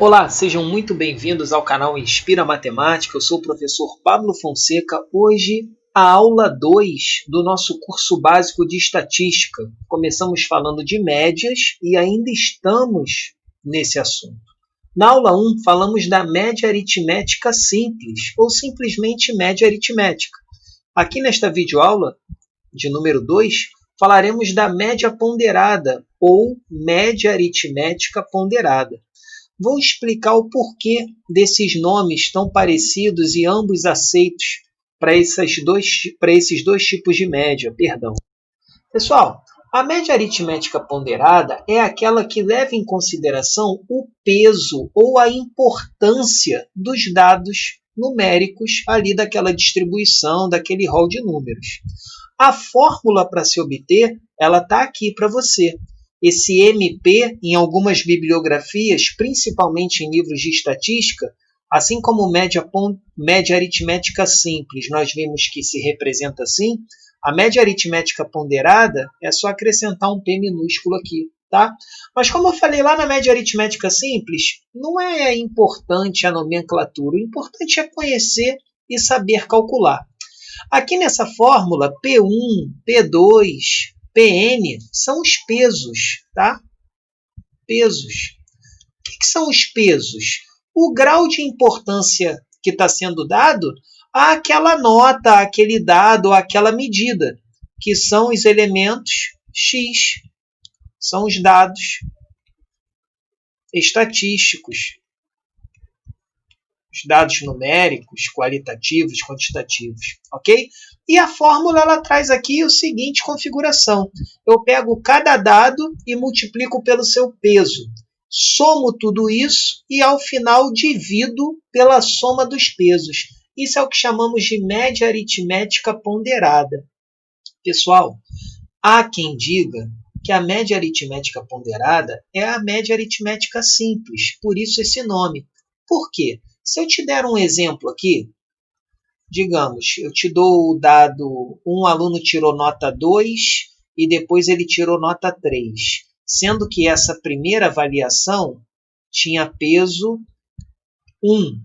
Olá, sejam muito bem-vindos ao canal Inspira Matemática. Eu sou o professor Pablo Fonseca. Hoje, a aula 2 do nosso curso básico de estatística. Começamos falando de médias e ainda estamos nesse assunto. Na aula 1, falamos da média aritmética simples, ou simplesmente média aritmética. Aqui nesta videoaula, de número 2, falaremos da média ponderada, ou média aritmética ponderada. Vou explicar o porquê desses nomes tão parecidos e ambos aceitos para esses dois tipos de média. Pessoal, a média aritmética ponderada é aquela que leva em consideração o peso ou a importância dos dados numéricos ali daquela distribuição, daquele rol de números. A fórmula para se obter, ela está aqui para você. Esse MP, em algumas bibliografias, principalmente em livros de estatística, assim como média aritmética simples, nós vimos que se representa assim, a média aritmética ponderada é só acrescentar um P minúsculo aqui, tá? Mas como eu falei lá na média aritmética simples, não é importante a nomenclatura, o importante é conhecer e saber calcular. Aqui nessa fórmula, P1, P2, Pn são os pesos, tá? Pesos. O que são os pesos? O grau de importância que está sendo dado àquela nota, àquele dado, àquela medida, que são os elementos X, são os dados estatísticos, os dados numéricos, qualitativos, quantitativos, ok? E a fórmula ela traz aqui a seguinte configuração. Eu pego cada dado e multiplico pelo seu peso. Somo tudo isso e, ao final, divido pela soma dos pesos. Isso é o que chamamos de média aritmética ponderada. Pessoal, há quem diga que a média aritmética ponderada é a média aritmética simples, por isso esse nome. Por quê? Se eu te der um exemplo aqui, digamos, eu te dou o dado, um aluno tirou nota 2 e depois ele tirou nota 3, sendo que essa primeira avaliação tinha peso 1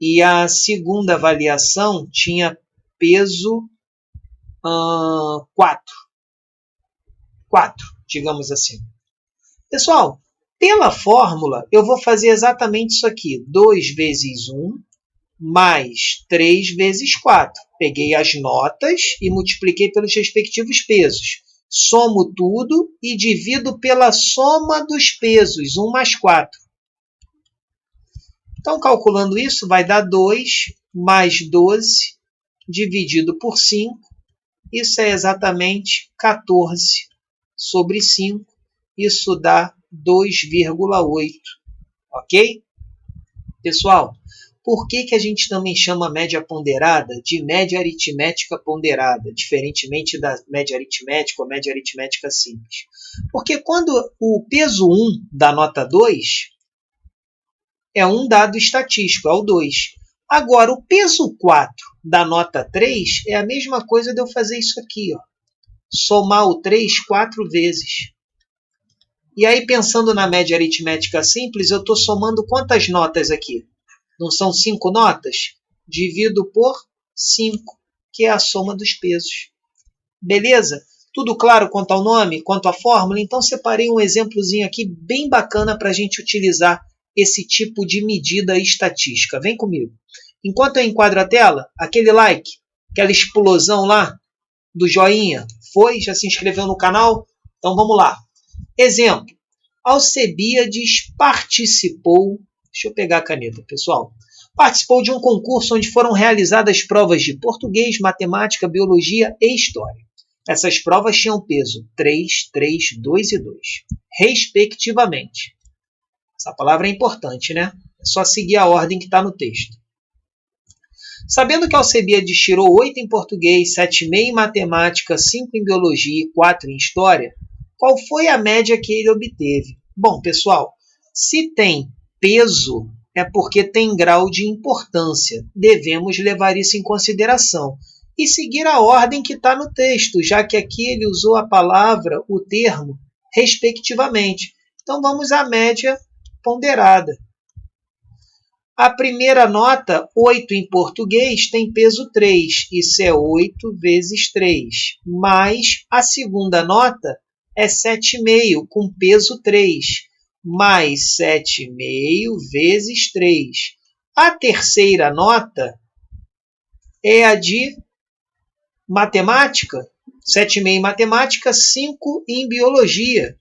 e a segunda avaliação tinha peso 4, digamos assim. Pessoal, pela fórmula, eu vou fazer exatamente isso aqui. 2 vezes 1 mais 3 vezes 4. Peguei as notas e multipliquei pelos respectivos pesos. Somo tudo e divido pela soma dos pesos, 1 mais 4. Então, calculando isso, vai dar 2 mais 12 dividido por 5. Isso é exatamente 14 sobre 5. Isso dá 2,8, ok? Pessoal, por que a gente também chama a média ponderada de média aritmética ponderada, diferentemente da média aritmética ou média aritmética simples? Porque quando o peso 1 da nota 2 é um dado estatístico, é o 2. Agora, o peso 4 da nota 3 é a mesma coisa de eu fazer isso aqui, ó. Somar o 3 4 vezes. E aí, pensando na média aritmética simples, eu estou somando quantas notas aqui? Não são 5 notas? Divido por 5, que é a soma dos pesos. Beleza? Tudo claro quanto ao nome, quanto à fórmula? Então, separei um exemplozinho aqui bem bacana para a gente utilizar esse tipo de medida estatística. Vem comigo. Enquanto eu enquadro a tela, aquele like, aquela explosão lá do joinha, foi? Já se inscreveu no canal? Então, vamos lá. Exemplo, Alcebiades participou, deixa eu pegar a caneta, pessoal, participou de um concurso onde foram realizadas provas de português, matemática, biologia e história. Essas provas tinham peso 3, 3, 2 e 2, respectivamente. Essa palavra é importante, né? É só seguir a ordem que está no texto. Sabendo que Alcebiades tirou 8 em português, 7,5 em matemática, 5 em biologia e 4 em história, qual foi a média que ele obteve? Bom, pessoal, se tem peso, é porque tem grau de importância. Devemos levar isso em consideração. E seguir a ordem que está no texto, já que aqui ele usou a palavra, o termo, respectivamente. Então, vamos à média ponderada. A primeira nota, 8 em português, tem peso 3. Isso é 8 vezes 3. Mais a segunda nota é 7,5 com peso 3. Mais 7,5 vezes 3. A terceira nota é a de matemática. 7,5 em matemática, 5 em biologia.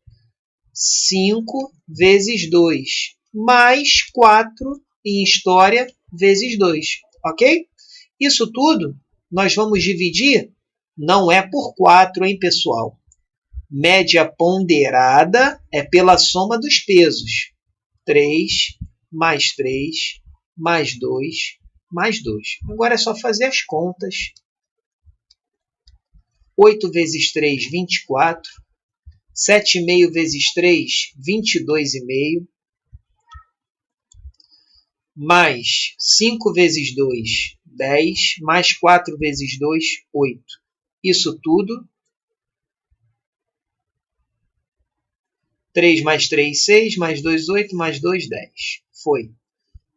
5 vezes 2. Mais 4 em história vezes 2, ok? Isso tudo nós vamos dividir, não é por 4, hein, pessoal? Média ponderada é pela soma dos pesos. 3 mais 3 mais 2 mais 2. Agora é só fazer as contas. 8 vezes 3, 24. 7,5 vezes 3, 22,5. Mais 5 vezes 2, 10, mais 4 vezes 2, 8. Isso tudo, 3 mais 3, 6, mais 2, 8, mais 2, 10. Foi.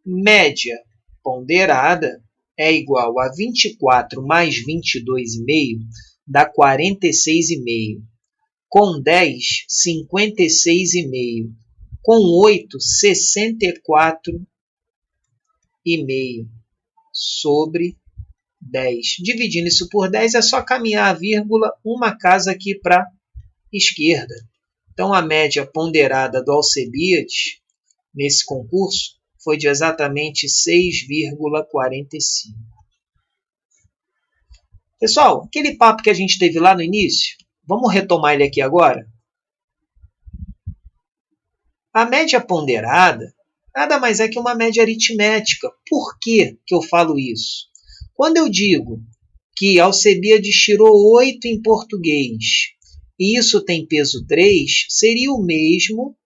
Média ponderada é igual a 24 mais 22,5, dá 46,5. Com 10, 56,5. Com 8, 64,5 sobre 10. Dividindo isso por 10, é só caminhar a vírgula uma casa aqui para a esquerda. Então, a média ponderada do Alcebiades, nesse concurso, foi de exatamente 6,45. Pessoal, aquele papo que a gente teve lá no início, vamos retomar ele aqui agora? A média ponderada nada mais é que uma média aritmética. Por que eu falo isso? Quando eu digo que Alcebiades tirou 8 em português e isso tem peso 3, seria o mesmo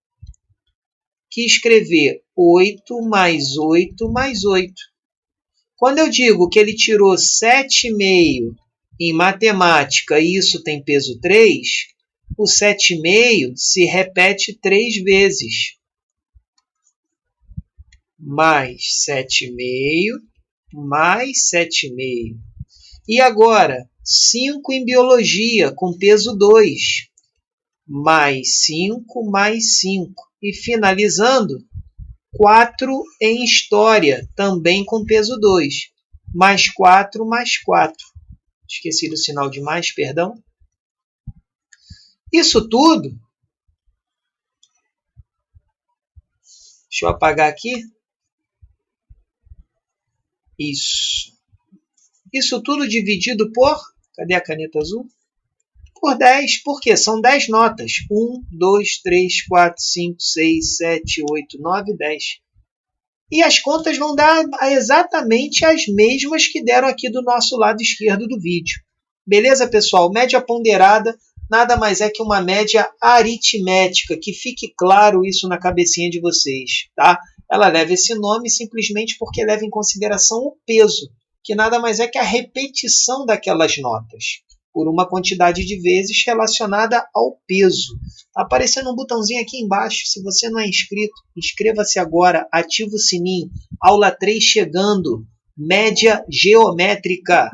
que escrever 8 mais 8 mais 8. Quando eu digo que ele tirou 7,5 em matemática e isso tem peso 3, o 7,5 se repete 3 vezes. Mais 7,5, mais 7,5. E agora, 5 em biologia, com peso 2. Mais 5, mais 5. E finalizando, 4 em história, também com peso 2. Mais 4, mais 4. Esqueci do sinal de mais, perdão. Isso tudo, deixa eu apagar aqui. Isso tudo dividido por, cadê a caneta azul? Por 10, por quê? São 10 notas. 1, 2, 3, 4, 5, 6, 7, 8, 9, 10. E as contas vão dar exatamente as mesmas que deram aqui do nosso lado esquerdo do vídeo. Beleza, pessoal? Média ponderada nada mais é que uma média aritmética, que fique claro isso na cabecinha de vocês, tá? Ela leva esse nome simplesmente porque leva em consideração o peso, que nada mais é que a repetição daquelas notas, por uma quantidade de vezes relacionada ao peso. Está aparecendo um botãozinho aqui embaixo. Se você não é inscrito, inscreva-se agora, ativa o sininho. Aula 3 chegando. Média geométrica.